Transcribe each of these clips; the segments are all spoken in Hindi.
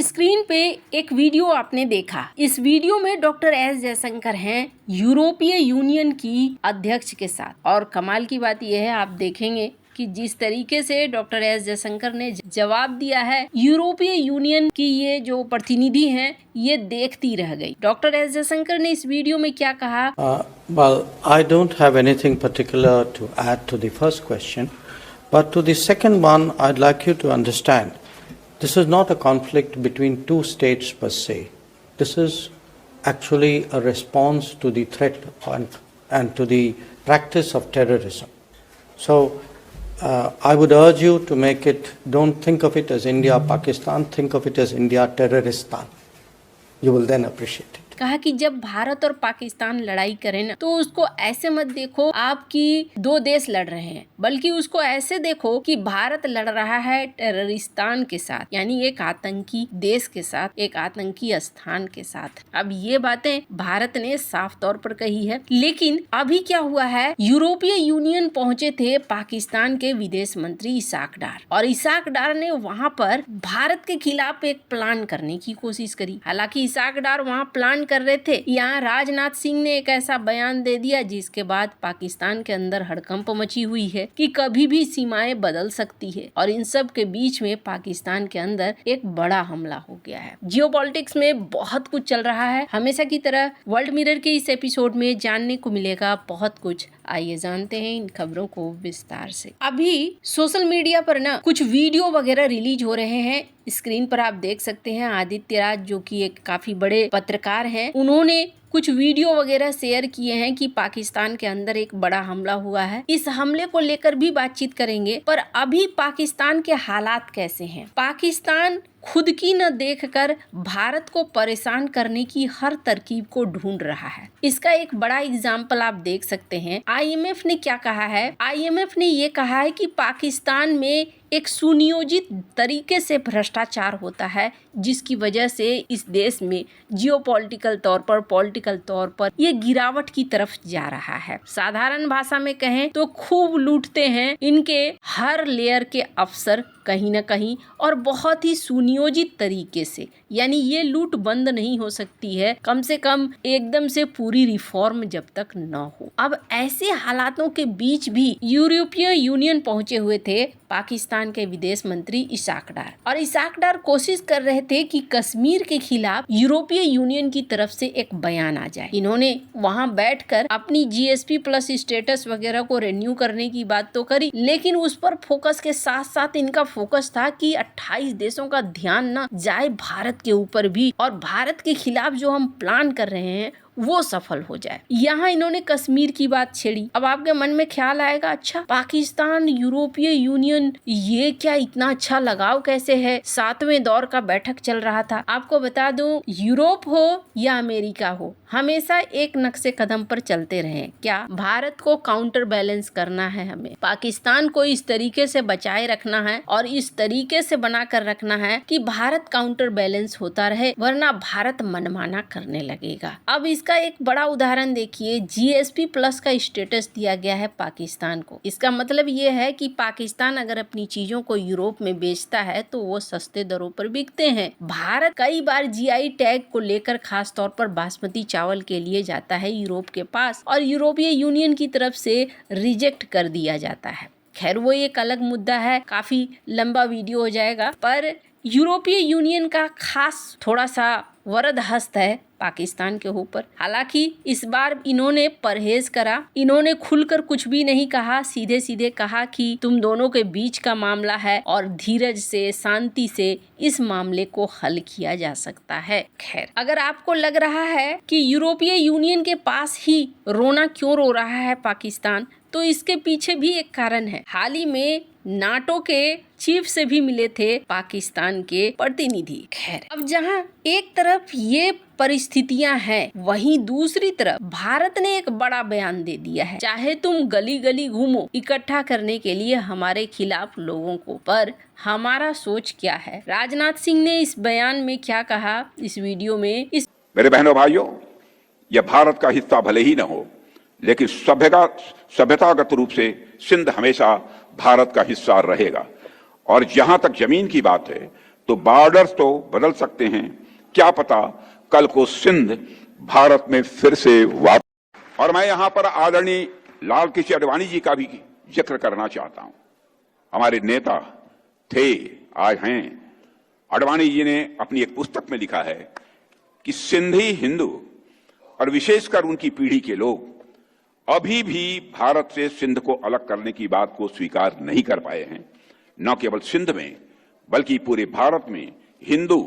स्क्रीन पे एक वीडियो आपने देखा। इस वीडियो में डॉक्टर एस जयशंकर हैं यूरोपीय यूनियन की अध्यक्ष के साथ। और कमाल की बात यह है, आप देखेंगे कि जिस तरीके से डॉक्टर एस जयशंकर ने जवाब दिया है, यूरोपीय यूनियन की ये जो प्रतिनिधि हैं ये देखती रह गई। डॉक्टर एस जयशंकर ने इस वीडियो में क्या कहा? Well, I don't have anything particular to add to the first question, but to the second one, I'd like you to understand. This is not a conflict between two states per se. This is actually a response to the threat and to the practice of terrorism. So I would urge you to make it, don't think of it as India, Pakistan, think of it as India, Terroristan. You will then appreciate it. कहा कि जब भारत और पाकिस्तान लड़ाई करें ना, तो उसको ऐसे मत देखो आपकी दो देश लड़ रहे हैं, बल्कि उसको ऐसे देखो कि भारत लड़ रहा है टेररिस्तान के साथ, यानी एक आतंकी देश के साथ, एक आतंकी स्थान के साथ। अब ये बातें भारत ने साफ तौर पर कही है। लेकिन अभी क्या हुआ है, यूरोपीय यूनियन पहुंचे थे पाकिस्तान के विदेश मंत्री इसाक डार, और इसाक डार ने वहां पर भारत के खिलाफ एक प्लान करने की कोशिश करी। हालांकि इसाक डार वहां प्लान कर रहे थे, यहाँ राजनाथ सिंह ने एक ऐसा बयान दे दिया जिसके बाद पाकिस्तान के अंदर हड़कंप मची हुई है कि कभी भी सीमाएं बदल सकती है। और इन सब के बीच में पाकिस्तान के अंदर एक बड़ा हमला हो गया है। जियोपॉलिटिक्स में बहुत कुछ चल रहा है। हमेशा की तरह वर्ल्ड मिरर के इस एपिसोड में जानने को मिलेगा बहुत कुछ। आइए जानते हैं इन खबरों को विस्तार से। अभी सोशल मीडिया पर ना कुछ वीडियो वगैरह रिलीज हो रहे हैं। स्क्रीन पर आप देख सकते हैं आदित्य राज, जो कि एक काफी बड़े पत्रकार हैं, उन्होंने कुछ वीडियो वगैरह शेयर किए हैं कि पाकिस्तान के अंदर एक बड़ा हमला हुआ है। इस हमले को लेकर भी बातचीत करेंगे। पर अभी पाकिस्तान के हालात कैसे हैं? पाकिस्तान खुद की न देखकर भारत को परेशान करने की हर तरकीब को ढूंढ रहा है। इसका एक बड़ा एग्जाम्पल आप देख सकते हैं। आईएमएफ ने क्या कहा है? आईएमएफ ने ये कहा है कि पाकिस्तान में एक सुनियोजित तरीके से भ्रष्टाचार होता है, जिसकी वजह से इस देश में जियोपॉलिटिकल तौर पर, पॉलिटिकल तौर पर ये गिरावट की तरफ जा रहा है। साधारण भाषा में कहें तो खूब लूटते हैं इनके हर लेयर के अफसर कहीं न कहीं, और बहुत ही सुनियोजित तरीके से। यानी ये लूट बंद नहीं हो सकती है, कम से कम एकदम से पूरी रिफॉर्म जब तक न हो। अब ऐसे हालातों के बीच भी यूरोपीय यूनियन पहुंचे हुए थे पाकिस्तान के विदेश मंत्री इसाक डार, और इसाक डार कोशिश कर रहे थे कि कश्मीर के खिलाफ यूरोपीय यूनियन की तरफ से एक बयान आ जाए। इन्होंने वहां बैठकर अपनी जीएसपी प्लस स्टेटस वगैरह को रिन्यू करने की बात तो करी, लेकिन उस पर फोकस के साथ साथ इनका फोकस था कि 28 देशों का ध्यान न जाए भारत के ऊपर भी, और भारत के खिलाफ जो हम प्लान कर रहे हैं वो सफल हो जाए। यहाँ इन्होंने कश्मीर की बात छेड़ी। अब आपके मन में ख्याल आएगा, अच्छा पाकिस्तान यूरोपीय यूनियन, ये क्या इतना अच्छा लगाव कैसे है? 7वें दौर का बैठक चल रहा था। आपको बता दूं, यूरोप हो या अमेरिका हो, हमेशा एक नक्शे कदम पर चलते रहे। क्या भारत को काउंटर बैलेंस करना है, हमें पाकिस्तान को इस तरीके से बचाए रखना है और इस तरीके से बना कर रखना है कि भारत काउंटर बैलेंस होता रहे, वरना भारत मनमाना करने लगेगा। अब इसका एक बड़ा उदाहरण देखिए, जीएसपी प्लस का स्टेटस दिया गया है पाकिस्तान को। इसका मतलब ये है कि पाकिस्तान अगर अपनी चीजों को यूरोप में बेचता है तो वो सस्ते दरों पर बिकते हैं। भारत कई बार जीआई टैग को लेकर खास तौर पर बासमती चावल के लिए जाता है यूरोप के पास, और यूरोपीय यूनियन की तरफ से रिजेक्ट कर दिया जाता है। खैर वो एक अलग मुद्दा है, काफी लंबा वीडियो हो जाएगा। पर यूरोपीय यूनियन का खास थोड़ा सा वरद हस्त है पाकिस्तान के ऊपर। हालांकि इस बार इन्होंने परहेज करा, इन्होंने खुलकर कुछ भी नहीं कहा, सीधे सीधे कहा कि तुम दोनों के बीच का मामला है और धीरज से, शांति से इस मामले को हल किया जा सकता है। खैर, अगर आपको लग रहा है कि यूरोपीय यूनियन के पास ही रोना क्यों रो रहा है पाकिस्तान, तो इसके पीछे भी एक कारण है। हाल ही में नाटो के चीफ से भी मिले थे पाकिस्तान के प्रतिनिधि। खैर, अब जहां एक तरफ ये परिस्थितियां हैं, वहीं दूसरी तरफ भारत ने एक बड़ा बयान दे दिया है। चाहे तुम गली गली घूमो इकट्ठा करने के लिए हमारे खिलाफ लोगों को, पर हमारा सोच क्या है? राजनाथ सिंह ने इस बयान में क्या कहा, इस वीडियो में मेरे बहनों भाइयों, यह भारत का हिस्सा भले ही न हो, लेकिन सभ्यतागत रूप से सिंध हमेशा भारत का हिस्सा रहेगा। और जहां तक जमीन की बात है, तो बॉर्डर्स तो बदल सकते हैं, क्या पता कल को सिंध भारत में फिर से वापस। और मैं यहां पर आदरणीय लाल कृष्ण आडवाणी जी का भी जिक्र करना चाहता हूं। हमारे नेता थे, आज हैं। आडवाणी जी ने अपनी एक पुस्तक में लिखा है कि सिंधी हिंदू और विशेषकर उनकी पीढ़ी के लोग अभी भी भारत से सिंध को अलग करने की बात को स्वीकार नहीं कर पाए हैं। न केवल सिंध में बल्कि पूरे भारत में हिंदू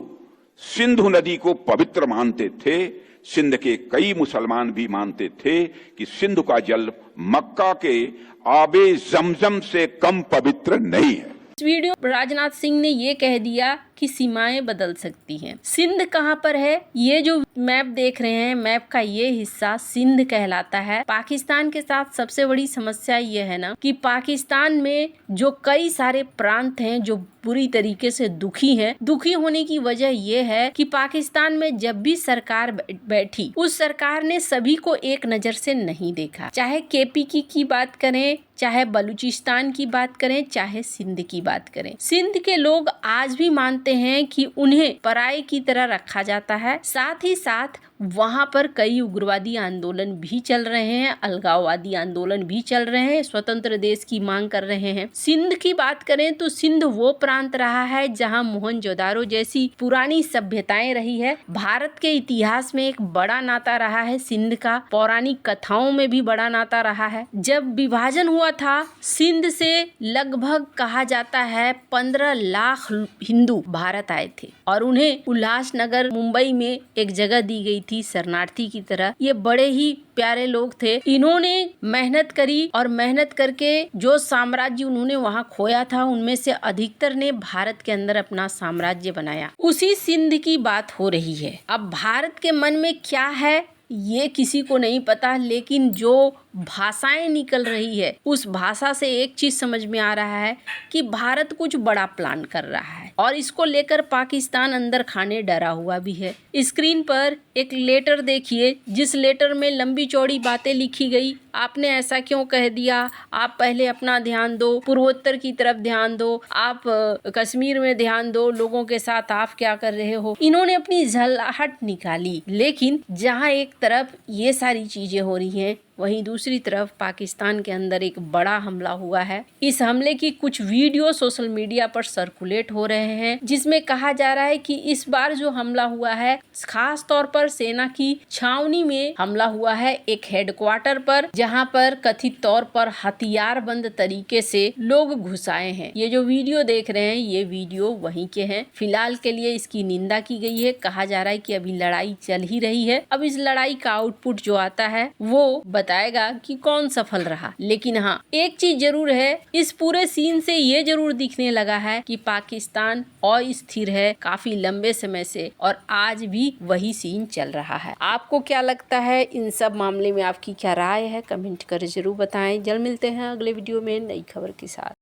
सिंधु नदी को पवित्र मानते थे। सिंध के कई मुसलमान भी मानते थे कि सिंधु का जल मक्का के आबे जमजम से कम पवित्र नहीं है। इस वीडियो राजनाथ सिंह ने ये कह दिया कि सीमाएं बदल सकती हैं। सिंध कहाँ पर है? ये जो मैप देख रहे हैं, मैप का ये हिस्सा सिंध कहलाता है। पाकिस्तान के साथ सबसे बड़ी समस्या ये है ना कि पाकिस्तान में जो कई सारे प्रांत हैं जो बुरी तरीके से दुखी हैं। दुखी होने की वजह ये है कि पाकिस्तान में जब भी सरकार बैठी, उस सरकार ने सभी को एक नजर से नहीं देखा। चाहे केपी की बात करें, चाहे बलूचिस्तान की बात करें, चाहे सिंध की बात करें। सिंध के लोग आज भी मानते हैं कि उन्हें पराये की तरह रखा जाता है। साथ ही साथ वहां पर कई उग्रवादी आंदोलन भी चल रहे हैं, अलगाववादी आंदोलन भी चल रहे हैं, स्वतंत्र देश की मांग कर रहे हैं। सिंध की बात करें तो सिंध वो प्रांत रहा है जहां मोहनजोदारो जैसी पुरानी सभ्यताएं रही है। भारत के इतिहास में एक बड़ा नाता रहा है सिंध का, पौराणिक कथाओं में भी बड़ा नाता रहा है। जब विभाजन हुआ था, सिंध से लगभग कहा जाता है 15 लाख हिंदू भारत आए थे और उन्हें उल्लासनगर मुंबई में एक जगह दी गई थी शरणार्थी की तरह। ये बड़े ही प्यारे लोग थे। इन्होंने मेहनत करी और मेहनत करके जो साम्राज्य उन्होंने वहाँ खोया था, उनमें से अधिकतर ने भारत के अंदर अपना साम्राज्य बनाया। उसी सिंध की बात हो रही है। अब भारत के मन में क्या है ये किसी को नहीं पता, लेकिन जो भाषाएं निकल रही है उस भाषा से एक चीज समझ में आ रहा है कि भारत कुछ बड़ा प्लान कर रहा है और इसको लेकर पाकिस्तान अंदर खाने डरा हुआ भी है। स्क्रीन पर एक लेटर देखिए, जिस लेटर में लंबी चौड़ी बातें लिखी गई। आपने ऐसा क्यों कह दिया? आप पहले अपना ध्यान दो, पूर्वोत्तर की तरफ ध्यान दो, आप कश्मीर में ध्यान दो, लोगों के साथ आप क्या कर रहे हो। इन्होंने अपनी झल्लाहट निकाली। लेकिन जहाँ एक तरफ ये सारी चीजें हो रही हैं, वहीं दूसरी तरफ पाकिस्तान के अंदर एक बड़ा हमला हुआ है। इस हमले की कुछ वीडियो सोशल मीडिया पर सर्कुलेट हो रहे हैं, जिसमें कहा जा रहा है कि इस बार जो हमला हुआ है खास तौर पर सेना की छावनी में हमला हुआ है, एक हेडक्वार्टर पर, जहां पर कथित तौर पर हथियार बंद तरीके से लोग घुस आए हैं। ये जो वीडियो देख रहे हैं ये वीडियो वहीं के हैं। फिलहाल के लिए इसकी निंदा की गई है। कहा जा रहा है कि अभी लड़ाई चल ही रही है। अब इस लड़ाई का आउटपुट जो आता है वो बताएगा कि कौन सफल रहा। लेकिन हाँ, एक चीज जरूर है, इस पूरे सीन से ये जरूर दिखने लगा है कि पाकिस्तान अस्थिर है काफी लंबे समय से और आज भी वही सीन चल रहा है। आपको क्या लगता है इन सब मामले में? आपकी क्या राय है? कमेंट कर जरूर बताएं। जल्द मिलते हैं अगले वीडियो में नई खबर के साथ।